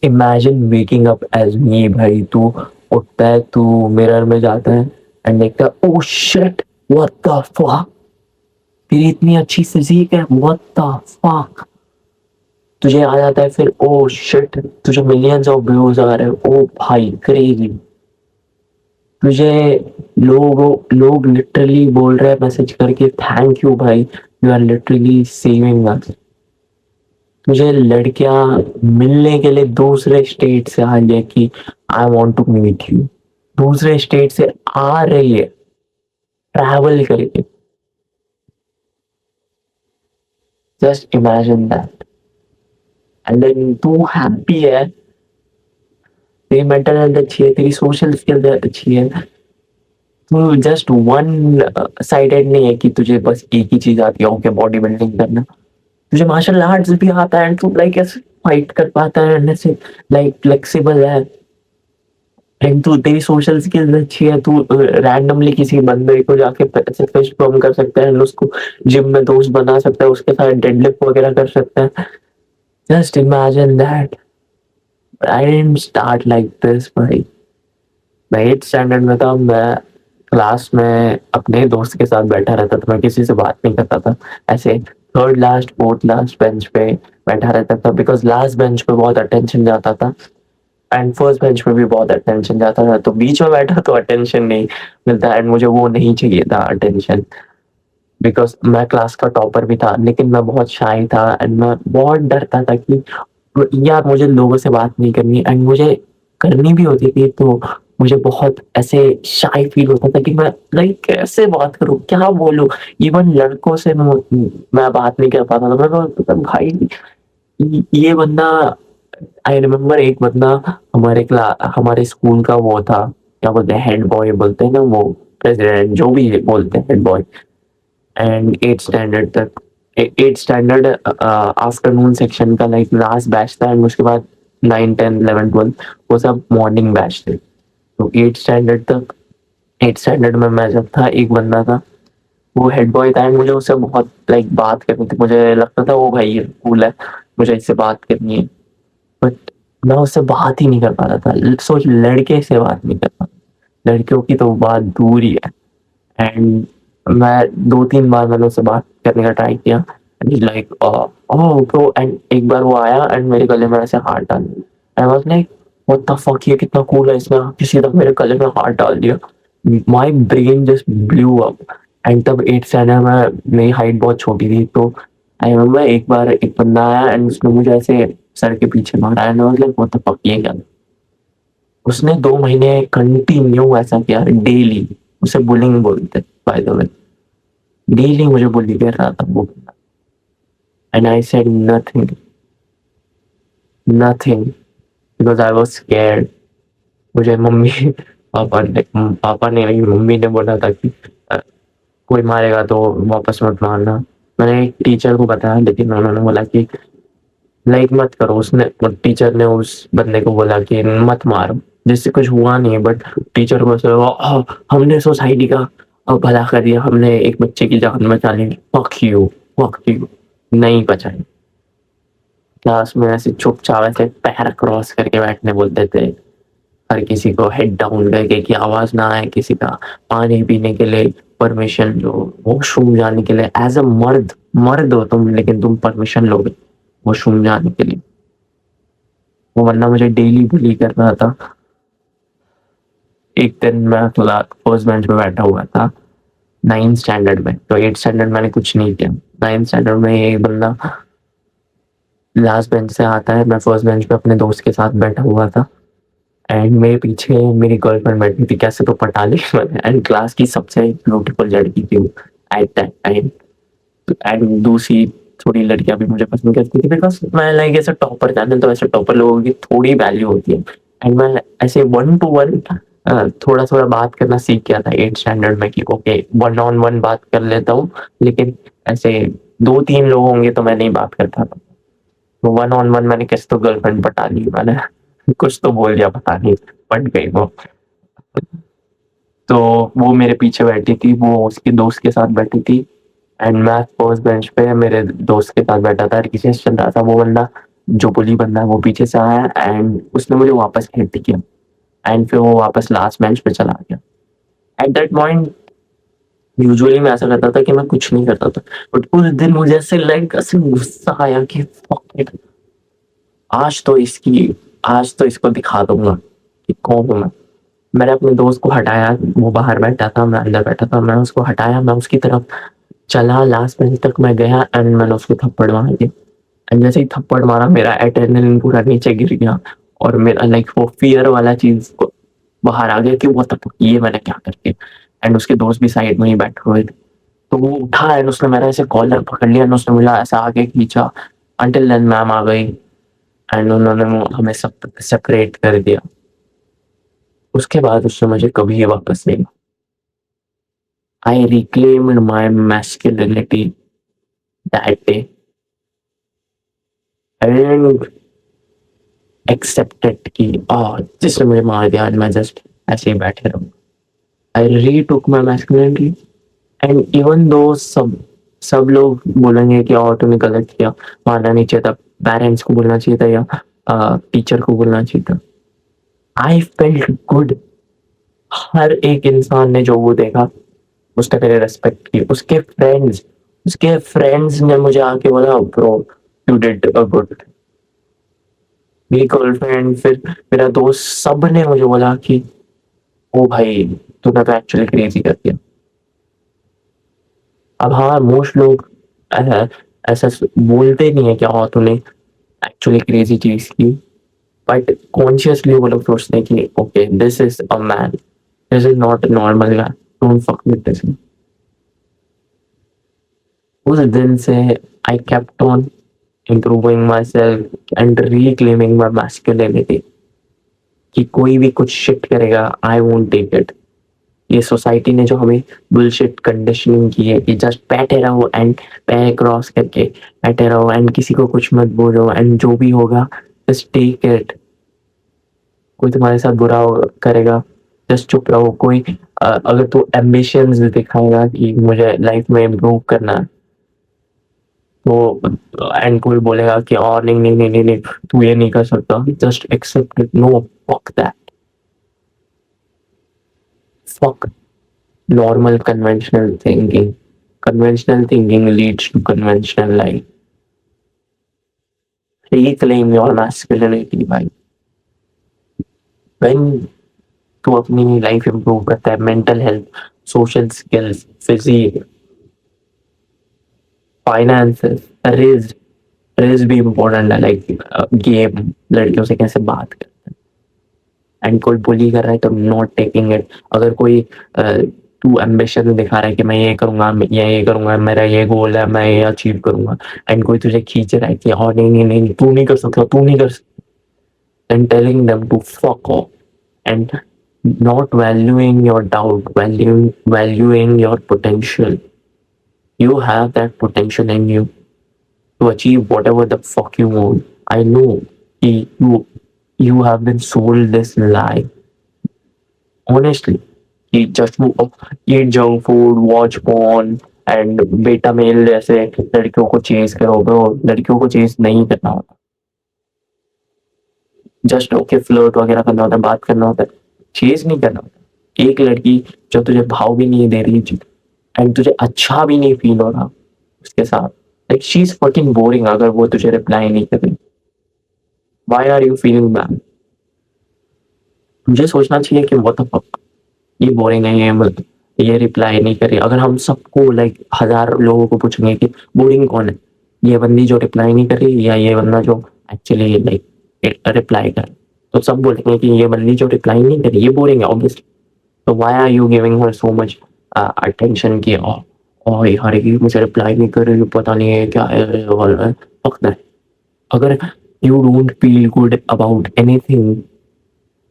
Imagine waking up as मी भाई। तू उठता है, तू मिरर में जाता है एंड देखता है, oh shit, what the fuck, तेरी इतनी अच्छी फिजिक है, व्हाट द फक। तुझे आ जाता है फिर, ओ शिट, तुझे मिलियंस ऑफ व्यूज आ रहे हैं, ओ भाई क्रेजी। तुझे लोग लिटरली बोल रहे हैं मैसेज करके, थैंक यू भाई, you are literally saving us. तुझे लड़कियां मिलने के लिए दूसरे स्टेट से आ रही है कि I want to meet you, दूसरे स्टेट से आ रही है ट्रैवल करके। Just imagine that. And then तू हैप्पी है, तेरी मेंटल हेल्थ अच्छी है, तेरी सोशल स्किल्स अच्छी है, तू जस्ट वन साइडेड नहीं है कि तुझे बस एक ही चीज आती है, ओके बॉडी बिल्डिंग करना। तुझे मार्शल आर्ट्स भी आता है, तू लाइक ऐसे फाइट कर पाता है, ऐसे लाइक फ्लेक्सिबल है, एंड तू, तेरी सोशल स्किल्स अच्छी है, तू रैंडमली किसी बंदे को जाके ऐसे फिस्ट बम कर सकता है, उसको जिम में दोस्त बना सकता है, उसके साथ डेडलिफ्ट वगैरह कर सकता है। Just imagine that. I didn't start like this भाई। मैं 8th स्टैंडर्ड में था, मैं क्लास में अपने दोस्त के साथ बैठा रहता था, मैं किसी से बात नहीं करता था, ऐसे third last fourth last bench पे बैठा रहता था, बिकॉज लास्ट बेंच पे बहुत अटेंशन जाता था एंड फर्स्ट बेंच पे भी बहुत अटेंशन जाता था, तो बीच में बैठा तो अटेंशन नहीं मिलता, एंड मुझे वो नहीं चाहिए था अटेंशन, बिकॉज मैं क्लास का टॉपर भी था, लेकिन मैं बहुत शाय था एंड मैं बहुत डरता था कि यार मुझे लोगों से बात नहीं करनी, एंड मुझे करनी भी होती थी तो मुझे बहुत ऐसे शाय फील होता था कि मैं लाइक कैसे बात करूं, क्या बोलूं। इवन लड़कों से मैं बात नहीं कर पाता था। मैं बोलता था, भाई ये बंदा, आई रिमेम्बर एक बंदा हमारे स्कूल का वो था, क्या बोलते हैं, हेड बॉय बोलते हैं ना, वो प्रेसिडेंट जो भी बोलते हैं, head boy. And 8th standard तक, 8th स्टैंडर्ड आफ्टरनून सेक्शन का लाइक लास्ट बैच था, एंड उसके बाद 9 10 11 12 वो सब मॉर्निंग बैच थे। तो 8th स्टैंडर्ड तक, 8th स्टैंडर्ड में मैं जब था, एक बंदा था, वो हेड बॉय था, एंड मुझे उससे बहुत लाइक बात करनी थी, मुझे लगता था वो भाई कूल है, मुझे इससे बात करनी है, बट मैं उससे बात ही नहीं कर पा रहा था। सोच, लड़के से बात नहीं कर पा, लड़कियों की तो बात दूर ही है। एंड मैं 2 3 बार मैंने उससे बात करने का ट्राई किया, and like oh bro, and एक बार वो आया एंड मेरे गले में ऐसे हाथ डाल दिया। I was like what the fuck, ये कितना कूल है, इसने किसी तक मेरे गले में हाथ डाल दिया। My brain just blew up. And तब 8th स्टैंडर्ड में मेरी हाइट बहुत छोटी थी, तो आई रिमेम्बर एक बार एक बंदा आया एंड उसने मुझे ऐसे सर के पीछे मारा, and I was like what the fuck, ये क्या। उसने 2 महीने कंटिन्यू ऐसा किया, डेली। उसे बुलिंग बोलते, बाय द वे। डेली मुझे बुली कर रहा था वो, and I said nothing, nothing, because I was scared. मुझे मम्मी पापा ने नहीं, मम्मी ने बोला था कि अ, कोई मारेगा तो वापस मत मारना। मैंने एक टीचर को बताया, लेकिन उन्होंने बोला कि लाइक मत करो। उसने, टीचर ने उस बंदे को बोला कि मत मारो, जिससे कुछ हुआ नहीं, बट टीचर को ऐसे हमने सोसाइटी का भला कर दिया, हमने एक बच्चे की जान बचा ली, फक यू, फक यू। नहीं बचाई। क्लास में ऐसे चुपचाप ऐसे पैर क्रॉस करके बैठने बोलते थे, हर किसी को हेड डाउन करके, कि आवाज ना आए किसी का। पानी पीने के लिए परमिशन लो, वॉशरूम जाने के लिए एज अ मर्द, मर्द हो तुम लेकिन तुम परमिशन लोगे वॉशरूम जाने के लिए। वो वरना मुझे डेली बुली कर रहा था। एक दिन मैं क्लास फर्स्ट बेंच पे बैठा हुआ था 9th स्टैंडर्ड में, तो 8th स्टैंडर्ड मैंने कुछ नहीं किया। 9th स्टैंडर्ड में एक बंदा लास्ट बेंच से आता है, मैं फर्स्ट बेंच पे अपने दोस्त के साथ बैठा हुआ था, एंड मेरे पीछे मेरी गर्लफ्रेंड बैठी थी, कैसे तो पटा ली मैंने, एंड क्लास की सबसे ब्यूटीफुल लड़की थी एट दैट टाइम। एंड दूसरी थोड़ी लड़कियां भी मुझे पसंद करती थी, बिकॉज मैं लाइक ऐसे टॉपर था ना, तो ऐसे टॉपर लोगों की थोड़ी वैल्यू होती है। एंड मैं ऐसे 1 to 1 थोड़ा थोड़ा बात करना सीख गया था 8th स्टैंडर्ड में, कि ओके 1 on 1 बात कर लेता हूँ, लेकिन ऐसे 2 3 लोग होंगे तो मैं नहीं बात करता था। तो 1 on 1 मैंने किस तो गर्लफ्रेंड पटा ली मैंने, कुछ तो बोल दिया पता नहीं, पट गई वो। तो वो मेरे पीछे बैठी थी, वो उसके दोस्त के साथ बैठी थी, एंड मैं फर्स्ट बेंच पे मेरे दोस्त के साथ बैठा था, रिसेस चल रहा था। वो बंदा जो बुली बंदा है वो पीछे से आया एंड उसने मुझे वापस हिट किया एंड फिर वो वापस लास्ट बेंच पे चला गया। एट दैट पॉइंट यूजुअली मैं ऐसा करता था कि मैं कुछ नहीं करता था, बट उस दिन मुझे ऐसे लाइक ऐसे गुस्सा आया कि फक इट, आज तो इसकी आज तो इसको दिखा दूंगा कि कौन हूँ मैं। मैंने अपने दोस्त को हटाया, वो बाहर बैठा था, मैं अंदर बैठा था, मैं उसको हटाया, मैं उसकी तरफ चला, लास्ट बेंच तक मैं गया एंड मैंने उसको थप्पड़ मार दिया। एंड जैसे ही थप्पड़ मारा मेरा एड्रेनलिन पूरा नीचे गिर गया और मेरा लाइक वो फियर वाला चीज बाहर आ गया कि वो तब ये मैंने क्या करके। एंड उसके दोस्त भी साइड में ही बैठे हुए थे, तो वो उठा एंड उसने मेरा ऐसे कॉलर पकड़ लिया एंड उसने मुझे ऐसा आगे खींचा अंटिल देन मैम आ गई एंड उन्होंने हमें सब सेपरेट कर दिया। उसके बाद उसने मुझे कभी वापस नहीं। I reclaimed my masculinity that day. And accepted कि जिसने मुझे मार दिया आज मैं जस्ट ऐसे ही बैठे रहूँ। आई रीटुक माई मैस्कुलिनिटी एंड इवन दो सब लोग बोलेंगे कि और तूने गलत किया, मारना नहीं चाहिए था, पेरेंट्स को बोलना चाहिए था या टीचर को बोलना चाहिए था। I felt good. हर एक इंसान ने जो वो देखा उसने मेरे रेस्पेक्ट की। उसके फ्रेंड्स ने मुझे आके बोला bro you did a good. मेरी गर्लफ्रेंड, फिर मेरा दोस्त, सब ने मुझे बोला कि ओ भाई तूने तो एक्चुअली क्रेजी कर दिया। अब हाँ मोस्ट लोग ऐसा ऐसा बोलते नहीं है कि हाँ तूने एक्चुअली क्रेजी चीज की, बट कॉन्शियसली वो लोग सोचते हैं कि okay this is a man, this is not a normal guy, don't fuck with this. उस दिन से I kept on improving my self and reclaiming my masculinity कि कोई भी कुछ शिट करेगा आई वोंट टेक इट। ये सोसाइटी ने जो हमें बुलशिट कंडीशनिंग की है कि जस्ट बैठे रहो एंड पैर क्रॉस करके बैठे रहो एंड किसी को कुछ मत बोलो एंड जो भी होगा जस्ट टेक इट। कोई तुम्हारे साथ बुरा करेगा जस्ट चुप रहो। कोई अगर तू एम्बिशंस दिखाएगा कि मुझे लाइफ में इम्प्रूव करना है तो एंड कोई बोलेगा कि और नहीं नहीं नहीं नहीं नहीं तू ये नहीं कर सकता, just accept it. No, fuck that, fuck normal conventional thinking. Conventional thinking leads to conventional life. Reclaim your masculinity भाई। When तू अपनी लाइफ इम्प्रूव करता है, mental health, social skills, physique, finances, rizz rizz भी इम्पोर्टेंट है, like game, लड़कियों से कैसे बात कर, एंड कोई बुली कर रहा है तो नॉट टेकिंग इट। अगर कोई तू एम्बिशन दिखा रहा है कि मैं ये करूंगा, मैं ये करूंगा, मेरा ये गोल है, मैं ये अचीव करूंगा, एंड कोई तुझे खींच रहा है कि हाँ नहीं नहीं नहीं तू नहीं कर सकता, तू नहीं कर सकता, and telling them to fuck off and not valuing your doubt, valuing your potential. You have that potential in you to achieve whatever the fuck you want. I know you have been sold this lie, honestly, कि just eat junk food, watch porn and बेटा mail जैसे लड़कियों को chase करो। Bro लड़कियों को chase नहीं करना होता, जस्ट ओके फ्लर्ट वगैरह करना होता है, बात करना होता है, चेज नहीं करना होता। एक लड़की जो तुझे भाव भी नहीं दे रही एंड तुझे अच्छा भी नहीं फील हो रहा उसके साथ, like she is fucking boring. अगर वो तुझे रिप्लाई नहीं कर रही, why are you feeling bad? मुझे सोचना चाहिए कि व्हाट द फक, ये बोरिंग है, ये रिप्लाई नहीं कर रही। अगर हम सबको लाइक 1000 लोगों को पूछेंगे कि बोरिंग कौन है, ये बंदी जो रिप्लाई नहीं कर रही या ये बंदा जो एक्चुअली लाइक रिप्लाई कर, तो सब बोलेंगे कि ये बंदी जो रिप्लाई नहीं कर रही ये बोरिंग है ऑब्वियसली। तो why are you giving her so much attention की और यार ये मुझे रिप्लाई नहीं कर रही, पता नहीं है क्या है। Fuck that. अगर you don't feel good about anything,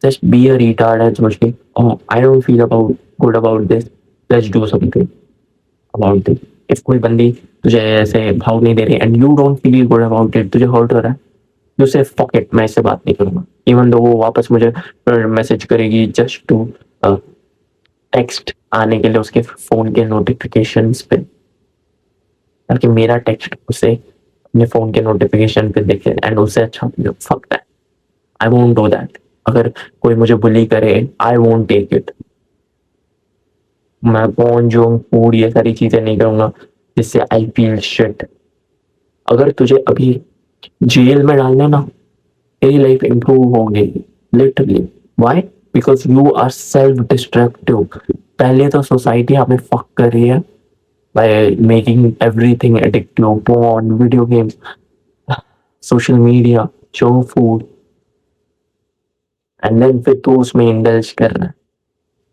just be a retard and सोच के I don't feel about good about this, let's do something about this। if कोई बंदी तुझे ऐसे भाव नहीं दे रही and you don't feel good about it, तुझे हर्ट हो रहा है, तो से fuck it, मैं इससे बात नहीं करूंगा। इवन दो वो वापस मुझे मैसेज करेगी जस्ट टू टेक्स्ट आने के लिए उसके फोन के नोटिफिकेशंस पे, ताकि मेरा टेक्स्ट उसे अपने फोन के नोटिफिकेशन पे देखे एंड उससे अच्छा fuck that, I won't do that. अगर कोई मुझे बुली करे, आई वोंट टेक इट। मैं पॉर्न जंक फूड ये सारी चीजें नहीं करूंगा जिससे आई फील शिट। अगर तुझे अभी जेल में डालना ना, तेरी लाइफ इंप्रूव होगी literally. Why? Because you are self destructive. पहले तो सोसाइटी हमें फक कर रही है by making everything addictive, porn, video games, social media, junk food, and then फिर तू उसमें इंडल्ज कर रहा है।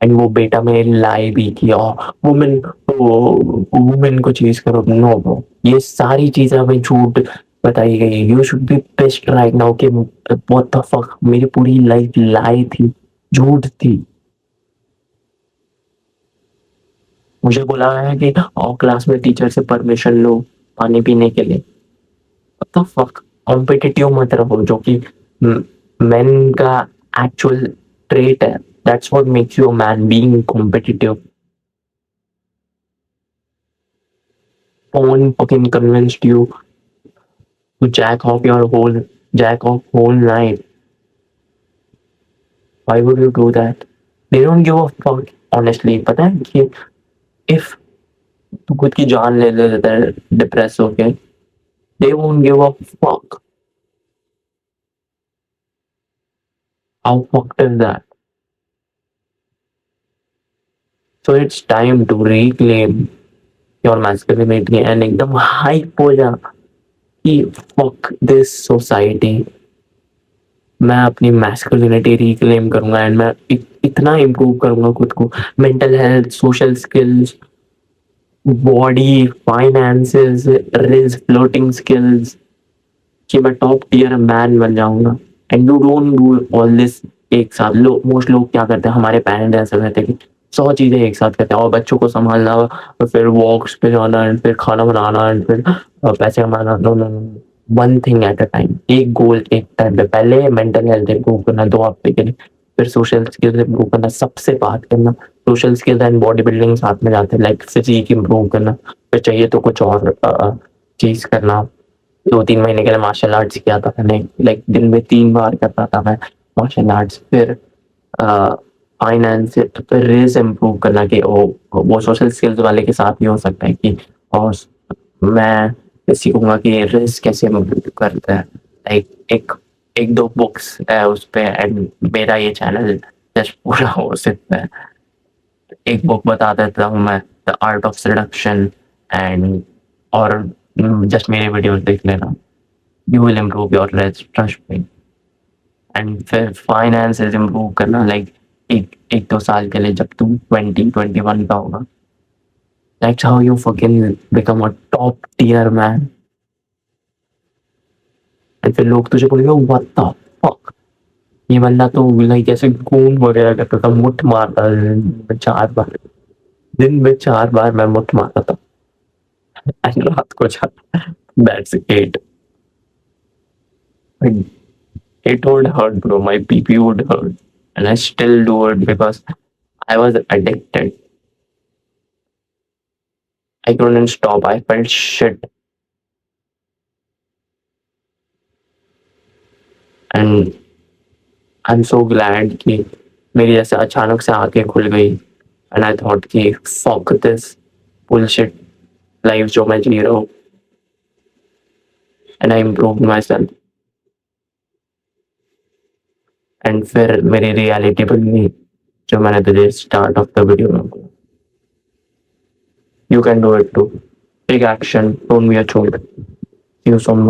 एंड वो बेटा मैंने लाई भी किया, वुमेन, वुमेन को चीज करो, नो ब्रो, ये सारी चीजें हमें झूठ बताई गई है। You should be pissed right now कि व्हाट द फक, मेरी पूरी लाइफ लाई थी, झूठ थी। मुझे बोला है कि और क्लास में टीचर से परमिशन लो पानी पीने के लिए। व्हाट द फक, कॉम्पिटिटिव मत रहो, जो कि मेन का एक्चुअल ट्रेट है। That's what makes you a man, being competitive. Porn fucking convinced you to jack off whole night. Why would you do that? They don't give a fuck, honestly. पता है कि if तू खुद की जान ले लेता है डिप्रेस होके, they won't give a fuck. How fucked is that? So it's time to reclaim your masculinity and एकदम hype हो जा कि fuck this society. मैं अपनी मैस्कुलिनिटी रिक्लेम करूंगा एंड मैं इतना इम्प्रूव करूंगा खुद को, mental health, social skills, body, finances, ridge floating skills, कि मैं टॉप टियर मैन बन जाऊंगा। And you don't do all this एक साथ। मोस्ट लोग क्या करते हैं, हमारे पेरेंट्स ऐसा करते हैं कि 100 चीजें एक साथ करते हैं, और बच्चों को संभालना और फिर वॉक्स पे जाना एंड फिर खाना बनाना एंड फिर पैसे कमाना। No no no, one thing at a time, एक गोल एक टाइम पे। पहले मेंटल हेल्थ इंप्रूव करना 2 हफ्ते के लिए, फिर सोशल स्किल्स इंप्रूव करना, सबसे बात करना। Social skills and body building साथ में जाते हैं, लाइक फिजिक इंप्रूव करना। फिर चाहिए तो कुछ और चीज करना। 2-3 महीने के लिए मार्शल आर्ट्स किया था मैंने, लाइक दिन में 3 बार करता था मैं मार्शल आर्ट्स। फिर फाइनेंस, फिर रेस इम्प्रूव करना कि वो सोशल स्किल्स वाले के साथ ही हो सकता है कि, और मैं सीखूंगा कि रेस कैसे इम्प्रूव करता है। लाइक एक 1-2 बुक्स है उस पे, एंड मेरा ये चैनल जस्ट पूरा हो सकता है। एक बुक बता देता हूँ मैं, the art of seduction, and और जस्ट मेरे वीडियोस देख लेना, you will improve your rest, trust me. And फिर फाइनेंसेस इम्प्रूव करना, लाइक एक 2 साल के लिए जब तुम 20-21 का होगा, that's how you fucking become a top tier man. And फिर लोग तुझे बोलेंगे व्हाट द फक, ये बंदा तो लाइक जैसे खून वगैरह करता था, मुठ मारता था दिन में 4 बार मैं मुठ मारता था एंड रात को जाता। That's it. It would hurt, bro. My PP would hurt. And I still do it because I was addicted. I couldn't stop. I felt shit. And I'm so glad कि मेरी जैसे अचानक से आंखें खुल गई। And I thought कि fuck this bullshit life जो मैं जी रहा हूँ। And I improved myself. And फिर मेरी रियलिटी बन गई जो मैंने तुझे स्टार्ट ऑफ द वीडियो में बोला। You can do it too. Take action. Don't be a chode. See you soon.